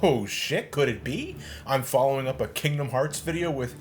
Oh shit, could it be? I'm following up a Kingdom Hearts video with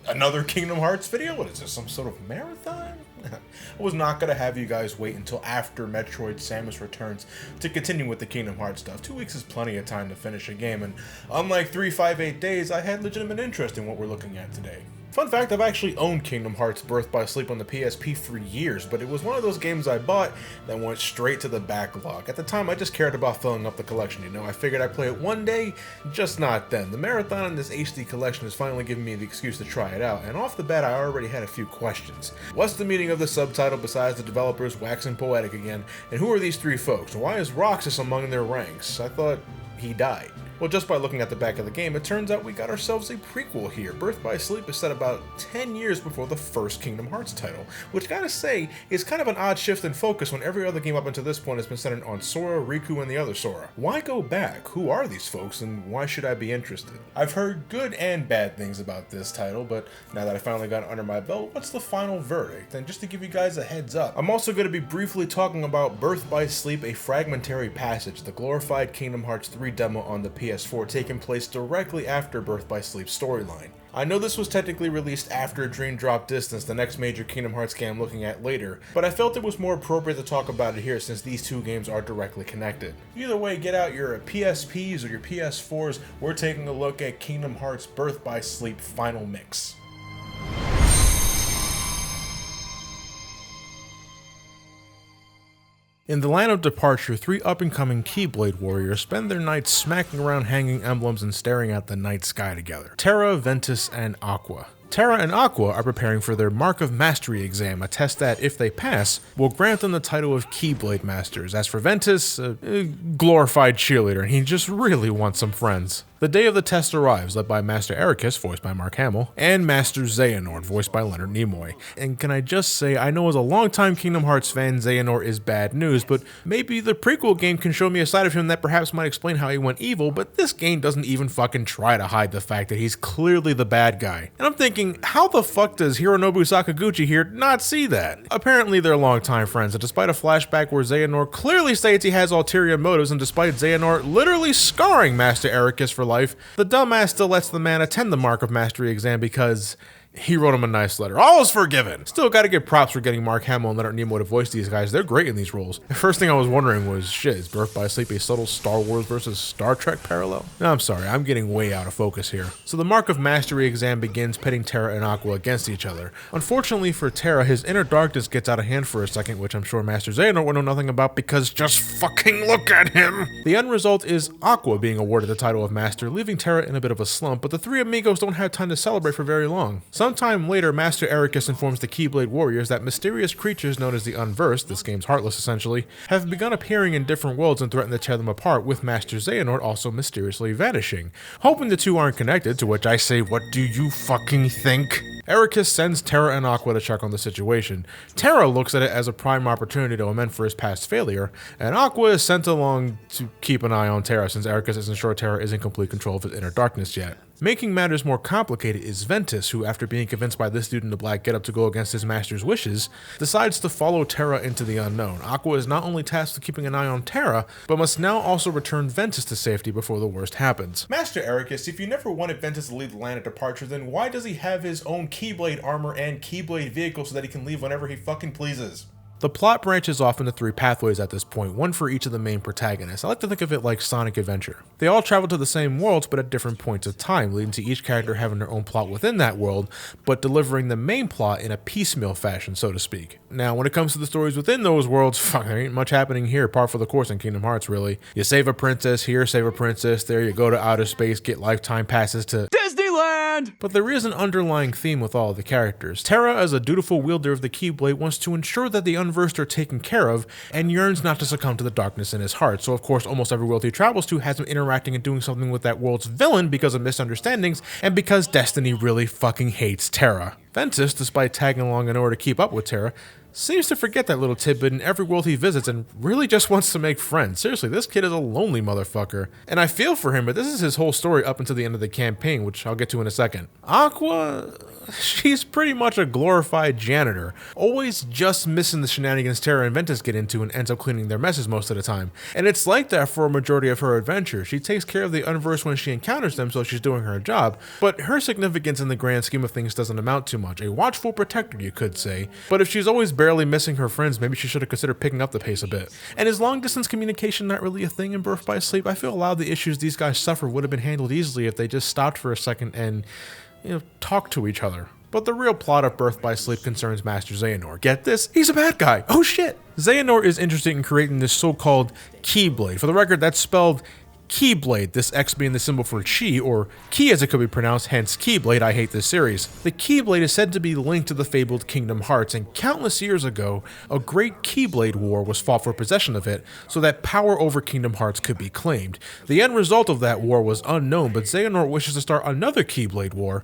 another Kingdom Hearts video? What is this, some sort of marathon? I was not going to have you guys wait until after Metroid Samus Returns to continue with the Kingdom Hearts stuff. 2 weeks is plenty of time to finish a game, and unlike 358 days, I had legitimate interest in what we're looking at today. Fun fact, I've actually owned Kingdom Hearts Birth by Sleep on the PSP for years, but it was one of those games I bought that went straight to the backlog. At the time, I just cared about filling up the collection, you know. I figured I'd play it one day, just not then. The marathon in this HD collection has finally given me the excuse to try it out, and off the bat I already had a few questions. What's the meaning of the subtitle besides the developers waxing poetic again, and who are these three folks? Why is Roxas among their ranks? I thought he died. Well, just by looking at the back of the game, it turns out we got ourselves a prequel here. Birth by Sleep is set about 10 years before the first Kingdom Hearts title, which gotta say is kind of an odd shift in focus when every other game up until this point has been centered on Sora, Riku, and the other Sora. Why go back? Who are these folks, and why should I be interested? I've heard good and bad things about this title, but now that I finally got it under my belt, what's the final verdict? And just to give you guys a heads up, I'm also going to be briefly talking about Birth by Sleep, a fragmentary passage, the glorified Kingdom Hearts 3 demo on the PS4, taking place directly after Birth by Sleep's storyline. I know this was technically released after Dream Drop Distance, the next major Kingdom Hearts game I'm looking at later, but I felt it was more appropriate to talk about it here since these two games are directly connected. Either way, get out your PSPs or your PS4s, we're taking a look at Kingdom Hearts Birth by Sleep Final Mix. In the land of departure, three up-and-coming Keyblade warriors spend their nights smacking around hanging emblems and staring at the night sky together. Terra, Ventus, and Aqua. Terra and Aqua are preparing for their Mark of Mastery exam, a test that, if they pass, will grant them the title of Keyblade Masters. As for Ventus, a glorified cheerleader, and he just really wants some friends. The day of the test arrives, led by Master Ericus, voiced by Mark Hamill, and Master Xehanort, voiced by Leonard Nimoy. And can I just say, I know as a longtime Kingdom Hearts fan, Xehanort is bad news, but maybe the prequel game can show me a side of him that perhaps might explain how he went evil, but this game doesn't even fucking try to hide the fact that he's clearly the bad guy. And I'm thinking, how the fuck does Hironobu Sakaguchi here not see that? Apparently they're longtime friends, and despite a flashback where Xehanort clearly states he has ulterior motives, and despite Xehanort literally scarring Master Ericus for life, the dumbass still lets the man attend the Mark of Mastery exam because he wrote him a nice letter. All is forgiven. Still gotta give props for getting Mark Hamill and Leonard Nimoy to voice these guys. They're great in these roles. The first thing I was wondering was, shit, is Birth by Sleep a subtle Star Wars versus Star Trek parallel? No, I'm sorry, I'm getting way out of focus here. So the Mark of Mastery exam begins pitting Terra and Aqua against each other. Unfortunately for Terra, his inner darkness gets out of hand for a second, which I'm sure Master Xehanort will know nothing about because just fucking look at him! The end result is Aqua being awarded the title of Master, leaving Terra in a bit of a slump, but the three amigos don't have time to celebrate for very long. Sometime later, Master Ericus informs the Keyblade warriors that mysterious creatures known as the Unversed, this game's Heartless essentially, have begun appearing in different worlds and threaten to tear them apart, with Master Xehanort also mysteriously vanishing. Hoping the two aren't connected, to which I say, what do you fucking think? Ericus sends Terra and Aqua to check on the situation. Terra looks at it as a prime opportunity to amend for his past failure, and Aqua is sent along to keep an eye on Terra since Ericus isn't sure Terra is in complete control of his inner darkness yet. Making matters more complicated is Ventus, who, after being convinced by this dude in the black getup to go against his master's wishes, decides to follow Terra into the unknown. Aqua is not only tasked with keeping an eye on Terra, but must now also return Ventus to safety before the worst happens. Master Ericus, if you never wanted Ventus to leave the land at departure, then why does he have his own Keyblade armor and Keyblade vehicle so that he can leave whenever he fucking pleases? The plot branches off into three pathways at this point, one for each of the main protagonists. I like to think of it like Sonic Adventure. They all travel to the same worlds, but at different points of time, leading to each character having their own plot within that world, but delivering the main plot in a piecemeal fashion, so to speak. Now, when it comes to the stories within those worlds, fuck, there ain't much happening here, par for the course in Kingdom Hearts, really. You save a princess here, save a princess there, you go to outer space, get lifetime passes to Disneyland! But there is an underlying theme with all of the characters. Terra, as a dutiful wielder of the Keyblade, wants to ensure that the Unversed are taken care of, and yearns not to succumb to the darkness in his heart. So of course, almost every world he travels to has him interacting and doing something with that world's villain because of misunderstandings, and because Destiny really fucking hates Terra. Ventus, despite tagging along in order to keep up with Terra, seems to forget that little tidbit in every world he visits and really just wants to make friends. Seriously, this kid is a lonely motherfucker. And I feel for him, but this is his whole story up until the end of the campaign, which I'll get to in a second. Aqua, she's pretty much a glorified janitor, always just missing the shenanigans Terra and Ventus get into and ends up cleaning their messes most of the time. And it's like that for a majority of her adventure. She takes care of the unversed when she encounters them, so she's doing her job, but her significance in the grand scheme of things doesn't amount to much. A watchful protector, you could say, but if she's always barely missing her friends, maybe she should have considered picking up the pace a bit. And is long distance communication not really a thing in Birth by Sleep? I feel a lot of the issues these guys suffer would have been handled easily if they just stopped for a second and, talk to each other. But the real plot of Birth by Sleep concerns Master Xehanort. Get this? He's a bad guy. Oh shit! Xehanort is interested in creating this so-called Keyblade. For the record, that's spelled Keyblade, this X being the symbol for Chi, or Ki as it could be pronounced, hence Keyblade. I hate this series. The Keyblade is said to be linked to the fabled Kingdom Hearts, and countless years ago, a great Keyblade war was fought for possession of it, so that power over Kingdom Hearts could be claimed. The end result of that war was unknown, but Xehanort wishes to start another Keyblade war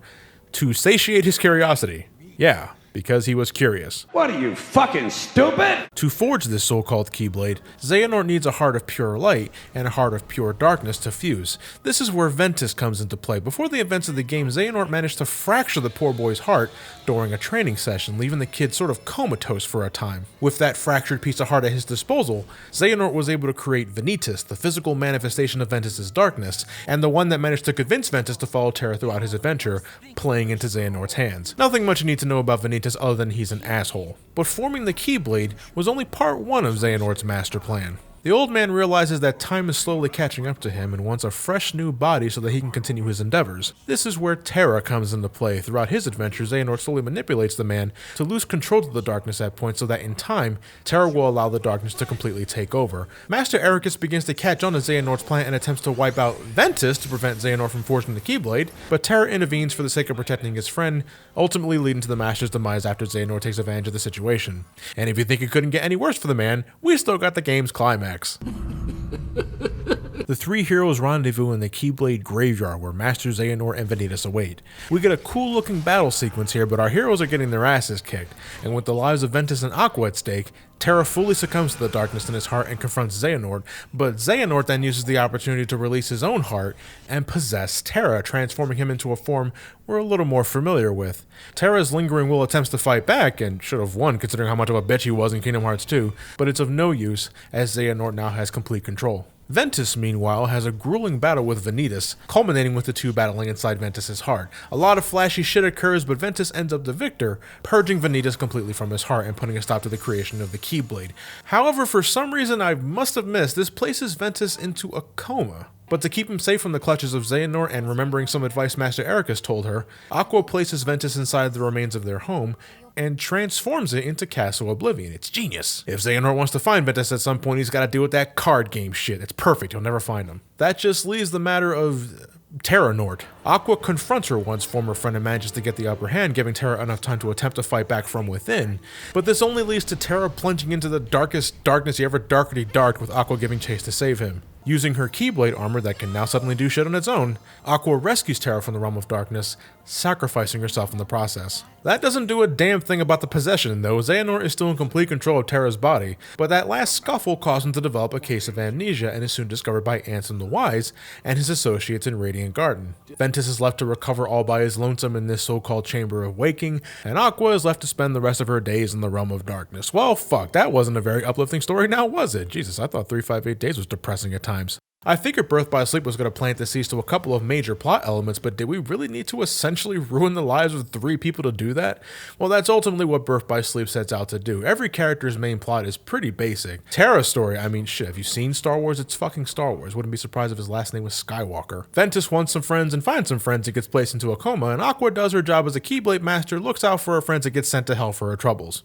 to satiate his curiosity. Yeah, because he was curious. What are you, fucking stupid? To forge this so-called Keyblade, Xehanort needs a heart of pure light and a heart of pure darkness to fuse. This is where Ventus comes into play. Before the events of the game, Xehanort managed to fracture the poor boy's heart during a training session, leaving the kid sort of comatose for a time. With that fractured piece of heart at his disposal, Xehanort was able to create Vanitas, the physical manifestation of Ventus's darkness, and the one that managed to convince Ventus to follow Terra throughout his adventure, playing into Xehanort's hands. Nothing much you need to know about Vanitas other than he's an asshole. But forming the Keyblade was only part one of Xehanort's master plan. The old man realizes that time is slowly catching up to him and wants a fresh new body so that he can continue his endeavors. This is where Terra comes into play. Throughout his adventures, Xehanort slowly manipulates the man to lose control of the darkness at points so that in time, Terra will allow the darkness to completely take over. Master Ericus begins to catch on to Xehanort's plan and attempts to wipe out Ventus to prevent Xehanort from forging the Keyblade, but Terra intervenes for the sake of protecting his friend, ultimately leading to the Master's demise after Xehanort takes advantage of the situation. And if you think it couldn't get any worse for the man, we still got the game's climax. The three heroes rendezvous in the Keyblade graveyard where Master Xehanort and Vanitas await. We get a cool looking battle sequence here, but our heroes are getting their asses kicked, and with the lives of Ventus and Aqua at stake, Terra fully succumbs to the darkness in his heart and confronts Xehanort, but Xehanort then uses the opportunity to release his own heart and possess Terra, transforming him into a form we're a little more familiar with. Terra's lingering will attempts to fight back, and should have won considering how much of a bitch he was in Kingdom Hearts 2, but it's of no use as Xehanort now has complete control. Ventus, meanwhile, has a grueling battle with Vanitas, culminating with the two battling inside Ventus's heart. A lot of flashy shit occurs, but Ventus ends up the victor, purging Vanitas completely from his heart and putting a stop to the creation of the Keyblade. However, for some reason I must have missed, this places Ventus into a coma. But to keep him safe from the clutches of Xehanort and remembering some advice Master Ericus told her, Aqua places Ventus inside the remains of their home and transforms it into Castle Oblivion. It's genius. If Xehanort wants to find Ventus at some point, he's got to deal with that card game shit. It's perfect. He'll never find him. That just leaves the matter of Xehanort. Aqua confronts her once former friend and manages to get the upper hand, giving Terra enough time to attempt to fight back from within. But this only leads to Terra plunging into the darkest darkness he ever darkly darked, with Aqua giving chase to save him. Using her Keyblade armor that can now suddenly do shit on its own, Aqua rescues Terra from the realm of darkness, sacrificing herself in the process. That doesn't do a damn thing about the possession, though. Xehanort is still in complete control of Terra's body, but that last scuffle caused him to develop a case of amnesia and is soon discovered by Ansem the Wise and his associates in Radiant Garden. Ventus is left to recover all by his lonesome in this so-called Chamber of Waking, and Aqua is left to spend the rest of her days in the realm of darkness. Well, fuck, that wasn't a very uplifting story now, was it? Jesus, I thought 358 Days was depressing at times. I figured Birth by Sleep was going to plant the seeds to a couple of major plot elements, but did we really need to essentially ruin the lives of 3 people to do that? Well, that's ultimately what Birth by Sleep sets out to do. Every character's main plot is pretty basic. Terra's story, I mean shit, have you seen Star Wars? It's fucking Star Wars. Wouldn't be surprised if his last name was Skywalker. Ventus wants some friends and finds some friends and gets placed into a coma, and Aqua does her job as a Keyblade master, looks out for her friends and gets sent to hell for her troubles.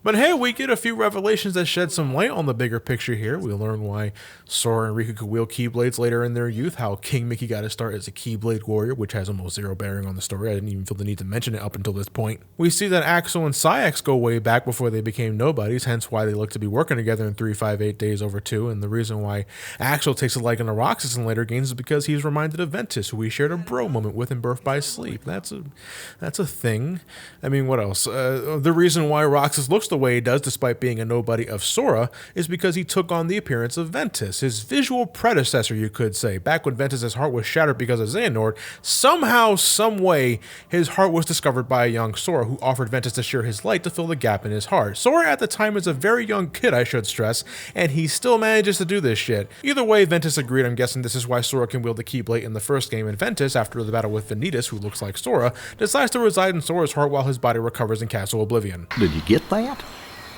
But hey, we get a few revelations that shed some light on the bigger picture here. We learn why Sora and Riku could wield Keyblades later in their youth, how King Mickey got his start as a Keyblade warrior, which has almost zero bearing on the story. I didn't even feel the need to mention it up until this point. We see that Axel and Saïx go way back before they became nobodies, hence why they look to be working together in 358 Days Over 2, and the reason why Axel takes a liking to Roxas in later games is because he's reminded of Ventus, who we shared a bro moment with in Birth by Sleep. That's a thing. I mean, what else? The reason why Roxas looks the way he does, despite being a nobody of Sora, is because he took on the appearance of Ventus, his visual predecessor, you could say. Back when Ventus's heart was shattered because of Xehanort, somehow, some way, his heart was discovered by a young Sora who offered Ventus to share his light to fill the gap in his heart. Sora at the time is a very young kid, I should stress, and he still manages to do this shit. Either way, Ventus agreed. I'm guessing this is why Sora can wield the Keyblade in the first game, and Ventus, after the battle with Vanitas, who looks like Sora, decides to reside in Sora's heart while his body recovers in Castle Oblivion. Did you get that?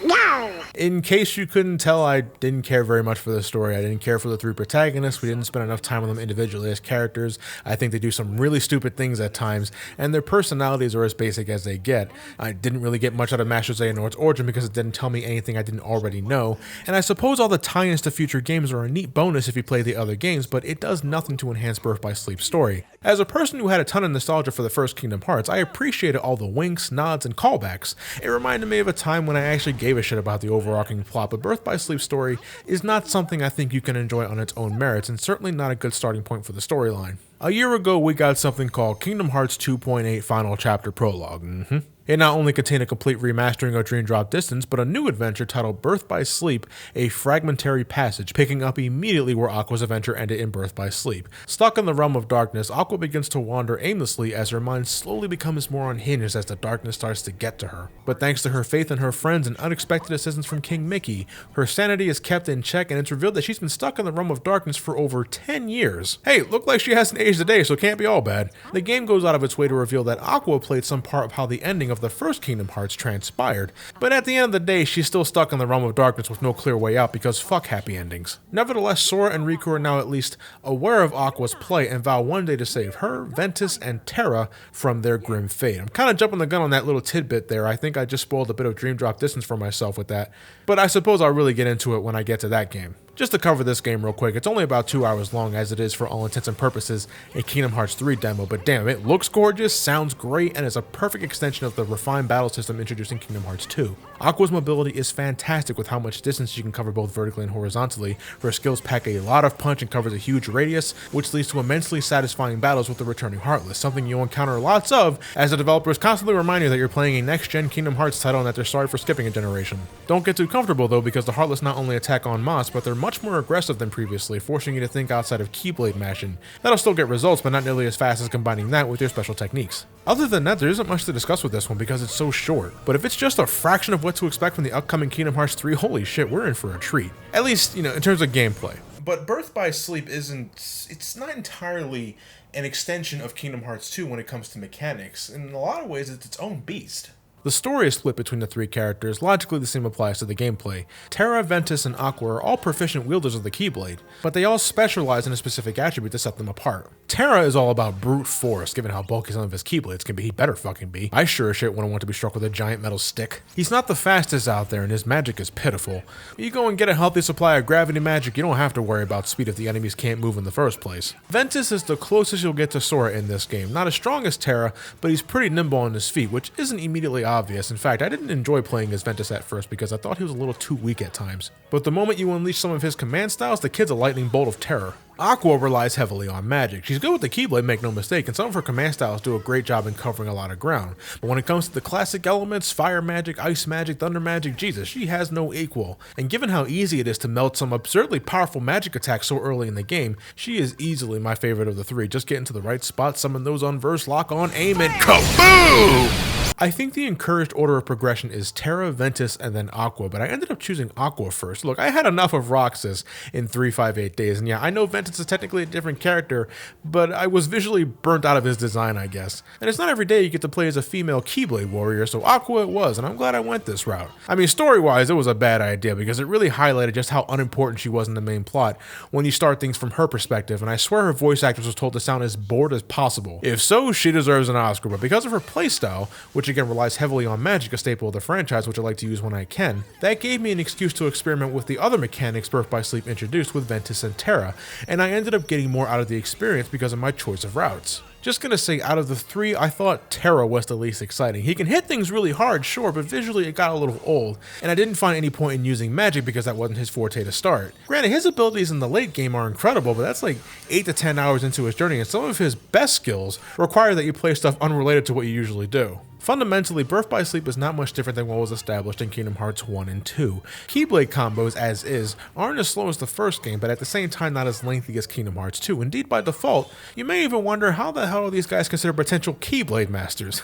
No! In case you couldn't tell, I didn't care very much for the story. I didn't care for the three protagonists. We didn't spend enough time with them individually as characters. I think they do some really stupid things at times, and their personalities are as basic as they get. I didn't really get much out of Master Xehanort's origin because it didn't tell me anything I didn't already know, and I suppose all the tie-ins to future games are a neat bonus if you play the other games, but it does nothing to enhance Birth by Sleep's story. As a person who had a ton of nostalgia for the first Kingdom Hearts, I appreciated all the winks, nods, and callbacks. It reminded me of a time when I actually gave a shit about the overarching plot, but Birth by Sleep's story is not something I think you can enjoy on its own merits, and certainly not a good starting point for the storyline. A year ago, we got something called Kingdom Hearts 2.8 Final Chapter Prologue. It not only contained a complete remastering of Dream Drop Distance, but a new adventure titled Birth by Sleep, a fragmentary passage, picking up immediately where Aqua's adventure ended in Birth by Sleep. Stuck in the realm of darkness, Aqua begins to wander aimlessly as her mind slowly becomes more unhinged as the darkness starts to get to her. But thanks to her faith in her friends and unexpected assistance from King Mickey, her sanity is kept in check, and it's revealed that she's been stuck in the realm of darkness for over 10 years. Hey, look like she hasn't aged a day, so it can't be all bad. The game goes out of its way to reveal that Aqua played some part of how the ending of the first Kingdom Hearts transpired, but at the end of the day, she's still stuck in the realm of darkness with no clear way out because fuck happy endings. Nevertheless, Sora and Riku are now at least aware of Aqua's plight and vow one day to save her, Ventus, and Terra from their grim fate. I'm kind of jumping the gun on that little tidbit there. I think I just spoiled a bit of Dream Drop Distance for myself with that, but I suppose I'll really get into it when I get to that game. Just to cover this game real quick, it's only about 2 hours long as it is for all intents and purposes a Kingdom Hearts 3 demo, but damn, it looks gorgeous, sounds great, and is a perfect extension of the refined battle system introduced in Kingdom Hearts 2. Aqua's mobility is fantastic with how much distance she can cover both vertically and horizontally. Her skills pack a lot of punch and covers a huge radius, which leads to immensely satisfying battles with the returning Heartless, something you'll encounter lots of as the developers constantly remind you that you're playing a next-gen Kingdom Hearts title and that they're sorry for skipping a generation. Don't get too comfortable though, because the Heartless not only attack en masse, but they're much more aggressive than previously, forcing you to think outside of Keyblade mashing. That'll still get results, but not nearly as fast as combining that with your special techniques. Other than that, there isn't much to discuss with this one because it's so short, but if it's just a fraction of what to expect from the upcoming Kingdom Hearts 3, holy shit, we're in for a treat. At least, in terms of gameplay. But Birth by Sleep it's not entirely an extension of Kingdom Hearts 2 when it comes to mechanics. In a lot of ways, it's its own beast. The story is split between the three characters. Logically, the same applies to the gameplay. Terra, Ventus, and Aqua are all proficient wielders of the Keyblade, but they all specialize in a specific attribute to set them apart. Terra is all about brute force, given how bulky some of his Keyblades can be. He better fucking be. I sure as shit wouldn't want to be struck with a giant metal stick. He's not the fastest out there, and his magic is pitiful. You go and get a healthy supply of gravity magic, you don't have to worry about speed if the enemies can't move in the first place. Ventus is the closest you'll get to Sora in this game. Not as strong as Terra, but he's pretty nimble on his feet, which isn't immediately obvious. In fact, I didn't enjoy playing as Ventus at first because I thought he was a little too weak at times. But the moment you unleash some of his command styles, the kid's a lightning bolt of terror. Aqua relies heavily on magic. She's good with the Keyblade, make no mistake, and some of her command styles do a great job in covering a lot of ground. But when it comes to the classic elements, fire magic, ice magic, thunder magic, Jesus, she has no equal. And given how easy it is to melt some absurdly powerful magic attacks so early in the game, she is easily my favorite of the three. Just get into the right spot, summon those unversed, lock on, aim, and kaboom! I think the encouraged order of progression is Terra, Ventus, and then Aqua, but I ended up choosing Aqua first. Look, I had enough of Roxas in 358 Days, and yeah, I know Ventus is technically a different character, but I was visually burnt out of his design, I guess. And it's not every day you get to play as a female Keyblade warrior, so Aqua it was, and I'm glad I went this route. I mean, story-wise, it was a bad idea, because it really highlighted just how unimportant she was in the main plot when you start things from her perspective, and I swear her voice actress was told to sound as bored as possible. If so, she deserves an Oscar, but because of her playstyle, which again relies heavily on magic, a staple of the franchise, which I like to use when I can, that gave me an excuse to experiment with the other mechanics Birth by Sleep introduced with Ventus and Terra, and I ended up getting more out of the experience because of my choice of routes. Just gonna say, out of the three, I thought Terra was the least exciting. He can hit things really hard, sure, but visually it got a little old, and I didn't find any point in using magic because that wasn't his forte to start. Granted, his abilities in the late game are incredible, but that's like 8 to 10 hours into his journey, and some of his best skills require that you play stuff unrelated to what you usually do. Fundamentally, Birth by Sleep is not much different than what was established in Kingdom Hearts 1 and 2. Keyblade combos, as is, aren't as slow as the first game, but at the same time not as lengthy as Kingdom Hearts 2. Indeed, by default, you may even wonder how the hell are these guys considered potential Keyblade masters?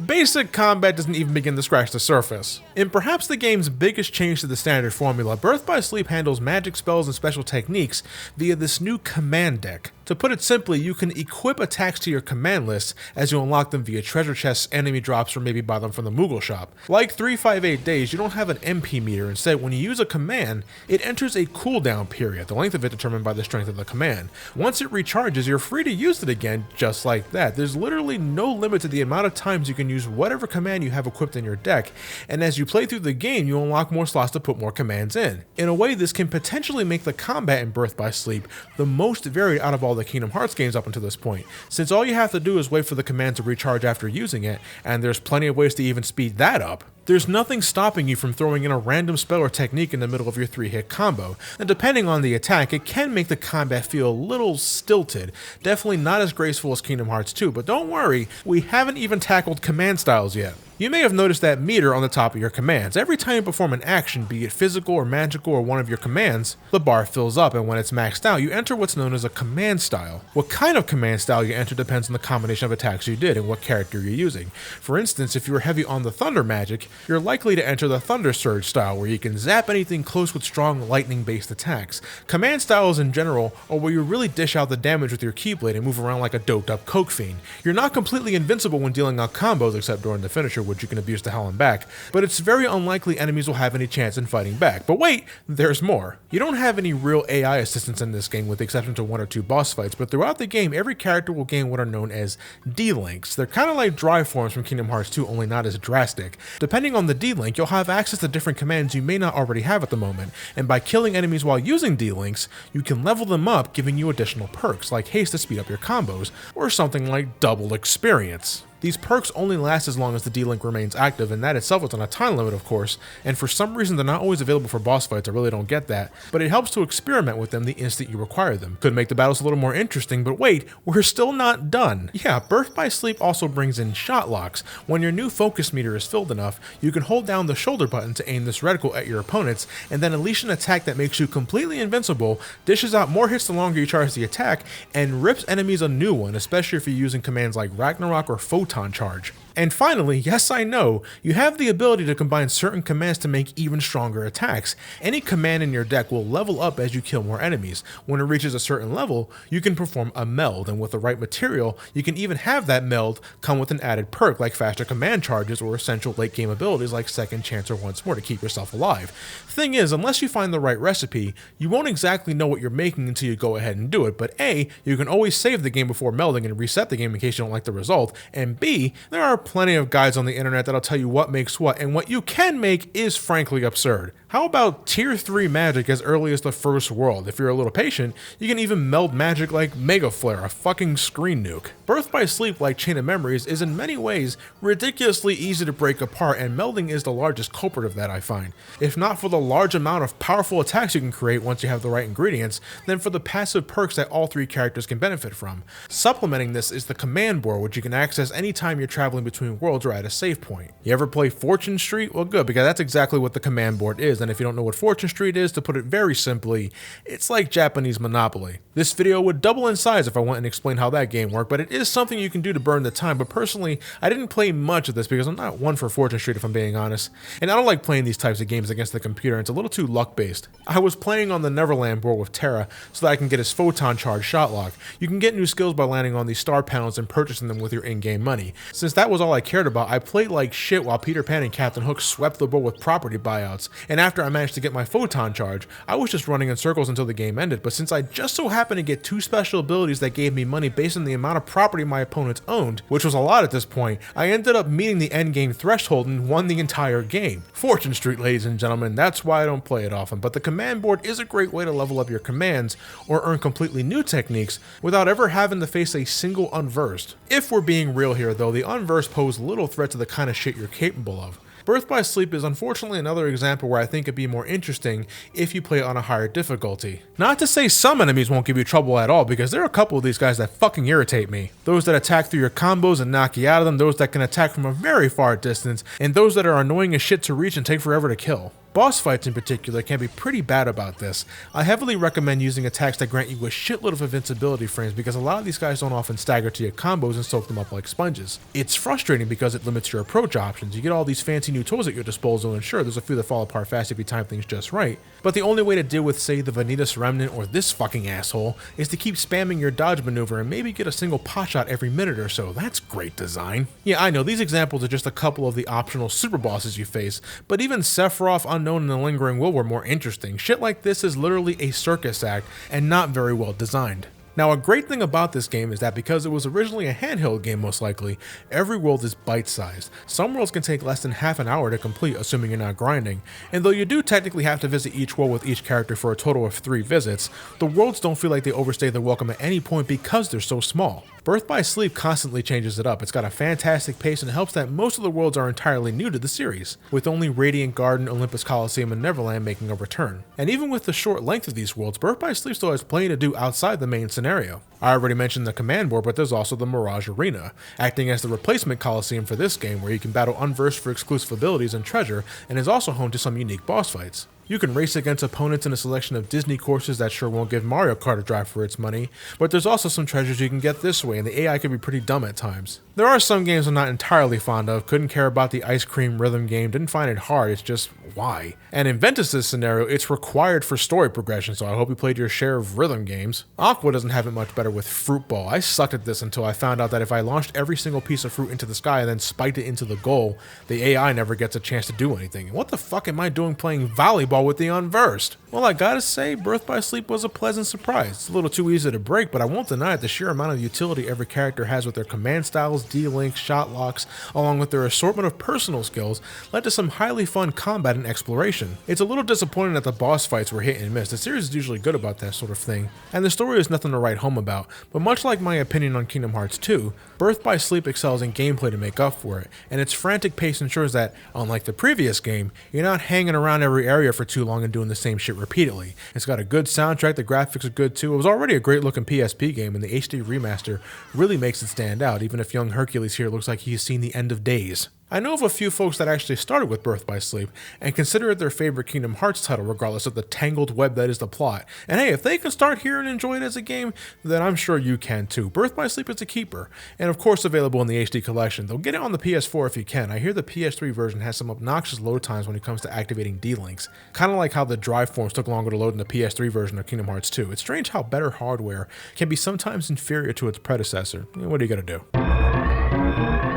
Basic combat doesn't even begin to scratch the surface. In perhaps the game's biggest change to the standard formula, Birth by Sleep handles magic spells and special techniques via this new command deck. To put it simply, you can equip attacks to your command list as you unlock them via treasure chests, enemy drops, or maybe buy them from the Moogle shop. Like 358 Days, you don't have an MP meter. Instead, when you use a command, it enters a cooldown period, the length of it determined by the strength of the command. Once it recharges, you're free to use it again just like that. There's literally no limit to the amount of times you can use whatever command you have equipped in your deck, and as you play through the game, you unlock more slots to put more commands in. In a way, this can potentially make the combat in Birth by Sleep the most varied out of all the Kingdom Hearts games up until this point, since all you have to do is wait for the command to recharge after using it, and there's plenty of ways to even speed that up. There's nothing stopping you from throwing in a random spell or technique in the middle of your 3-hit combo, and depending on the attack, it can make the combat feel a little stilted, definitely not as graceful as Kingdom Hearts 2, but don't worry, we haven't even tackled command styles yet. You may have noticed that meter on the top of your commands. Every time you perform an action, be it physical or magical or one of your commands, the bar fills up, and when it's maxed out, you enter what's known as a command style. What kind of command style you enter depends on the combination of attacks you did and what character you're using. For instance, if you were heavy on the thunder magic, you're likely to enter the Thunder Surge style, where you can zap anything close with strong lightning-based attacks. Command styles in general are where you really dish out the damage with your Keyblade and move around like a doped-up coke fiend. You're not completely invincible when dealing out combos except during the finisher, which you can abuse to hell and back, but it's very unlikely enemies will have any chance in fighting back. But wait, there's more. You don't have any real AI assistance in this game with the exception to 1 or 2 boss fights, but throughout the game, every character will gain what are known as D-links. They're kind of like drive forms from Kingdom Hearts 2, only not as drastic. Depending on the D-link, you'll have access to different commands you may not already have at the moment, and by killing enemies while using D-links, you can level them up, giving you additional perks, like haste to speed up your combos, or something like double experience. These perks only last as long as the D-Link remains active, and that itself is on a time limit, of course, and for some reason they're not always available for boss fights. I really don't get that, but it helps to experiment with them the instant you require them. Could make the battles a little more interesting, but wait, we're still not done. Yeah, Birth by Sleep also brings in shot locks. When your new focus meter is filled enough, you can hold down the shoulder button to aim this reticle at your opponents, and then unleash an attack that makes you completely invincible, dishes out more hits the longer you charge the attack, and rips enemies a new one, especially if you're using commands like Ragnarok or Photon Charge. And finally, yes I know, you have the ability to combine certain commands to make even stronger attacks. Any command in your deck will level up as you kill more enemies. When it reaches a certain level, you can perform a meld, and with the right material, you can even have that meld come with an added perk like faster command charges or essential late game abilities like Second Chance or Once More to keep yourself alive. Thing is, unless you find the right recipe, you won't exactly know what you're making until you go ahead and do it, but A, you can always save the game before melding and reset the game in case you don't like the result, and B, there are plenty of guides on the internet that'll tell you what makes what, and what you can make is frankly absurd. How about tier 3 magic as early as the first world? If you're a little patient, you can even meld magic like Mega Flare, a fucking screen nuke. Birth by Sleep, like Chain of Memories, is in many ways ridiculously easy to break apart, and melding is the largest culprit of that, I find. If not for the large amount of powerful attacks you can create once you have the right ingredients, then for the passive perks that all 3 characters can benefit from. Supplementing this is the command board, which you can access anytime you're traveling between worlds or at a save point. You ever play Fortune Street? Well good, because that's exactly what the command board is, and if you don't know what Fortune Street is, to put it very simply, it's like Japanese Monopoly. This video would double in size if I went and explained how that game worked, but it is something you can do to burn the time, but personally, I didn't play much of this because I'm not one for Fortune Street if I'm being honest, and I don't like playing these types of games against the computer, it's a little too luck-based. I was playing on the Neverland board with Terra so that I can get his Photon Charge shot lock. You can get new skills by landing on these star panels and purchasing them with your in-game money. Since that was all I cared about, I played like shit while Peter Pan and Captain Hook swept the board with property buyouts, and after after I managed to get my photon charge, I was just running in circles until the game ended, but since I just so happened to get 2 special abilities that gave me money based on the amount of property my opponents owned, which was a lot at this point, I ended up meeting the endgame threshold and won the entire game. Fortune Street, ladies and gentlemen, that's why I don't play it often, but the command board is a great way to level up your commands or earn completely new techniques without ever having to face a single unversed. If we're being real here though, the unversed pose little threat to the kind of shit you're capable of. Birth by Sleep is unfortunately another example where I think it'd be more interesting if you play it on a higher difficulty. Not to say some enemies won't give you trouble at all, because there are a couple of these guys that fucking irritate me. Those that attack through your combos and knock you out of them, those that can attack from a very far distance, and those that are annoying as shit to reach and take forever to kill. Boss fights in particular can be pretty bad about this. I heavily recommend using attacks that grant you a shitload of invincibility frames because a lot of these guys don't often stagger to your combos and soak them up like sponges. It's frustrating because it limits your approach options. You get all these fancy new tools at your disposal, and sure, there's a few that fall apart fast if you time things just right, but the only way to deal with, say, the Vanitas Remnant or this fucking asshole is to keep spamming your dodge maneuver and maybe get a single pot shot every minute or so. That's great design. Yeah, I know, these examples are just a couple of the optional super bosses you face, but even Sephiroth, Unknown, and the Lingering Will were more interesting. Shit like this is literally a circus act and not very well designed. Now, a great thing about this game is that because it was originally a handheld game most likely, every world is bite-sized. Some worlds can take less than half an hour to complete, assuming you're not grinding, and though you do technically have to visit each world with each character for a total of 3 visits, the worlds don't feel like they overstay their welcome at any point because they're so small. Birth by Sleep constantly changes it up. It's got a fantastic pace and helps that most of the worlds are entirely new to the series, with only Radiant Garden, Olympus Coliseum, and Neverland making a return. And even with the short length of these worlds, Birth by Sleep still has plenty to do outside the main scenario. I already mentioned the command board, but there's also the Mirage Arena, acting as the replacement Coliseum for this game, where you can battle unversed for exclusive abilities and treasure, and is also home to some unique boss fights. You can race against opponents in a selection of Disney courses that sure won't give Mario Kart a drive for its money, but there's also some treasures you can get this way, and the AI can be pretty dumb at times. There are some games I'm not entirely fond of, couldn't care about the ice cream rhythm game, didn't find it hard, it's just why? And in Ventus's scenario, it's required for story progression, so I hope you played your share of rhythm games. Aqua doesn't have it much better with Fruit Ball. I sucked at this until I found out that if I launched every single piece of fruit into the sky and then spiked it into the goal, the AI never gets a chance to do anything. And what the fuck am I doing playing volleyball with the unversed? Well, I gotta say, Birth by Sleep was a pleasant surprise. It's a little too easy to break, but I won't deny it, the sheer amount of utility every character has with their command styles, D-links, shot locks, along with their assortment of personal skills, led to some highly fun combat and exploration. It's a little disappointing that the boss fights were hit and miss. The series is usually good about that sort of thing, and the story is nothing to write home about, but much like my opinion on Kingdom Hearts 2, Birth by Sleep excels in gameplay to make up for it, and its frantic pace ensures that, unlike the previous game, you're not hanging around every area for too long and doing the same shit repeatedly. It's got a good soundtrack, the graphics are good too. It was already a great looking PSP game, and the HD remaster really makes it stand out, even if young Hercules here looks like he's seen the end of days. I know of a few folks that actually started with Birth by Sleep and consider it their favorite Kingdom Hearts title regardless of the tangled web that is the plot. And hey, if they can start here and enjoy it as a game, then I'm sure you can too. Birth by Sleep is a keeper, and of course available in the HD collection, though get it on the PS4 if you can. I hear the PS3 version has some obnoxious load times when it comes to activating D-links, kind of like how the drive forms took longer to load in the PS3 version of Kingdom Hearts 2. It's strange how better hardware can be sometimes inferior to its predecessor. What are you gonna do?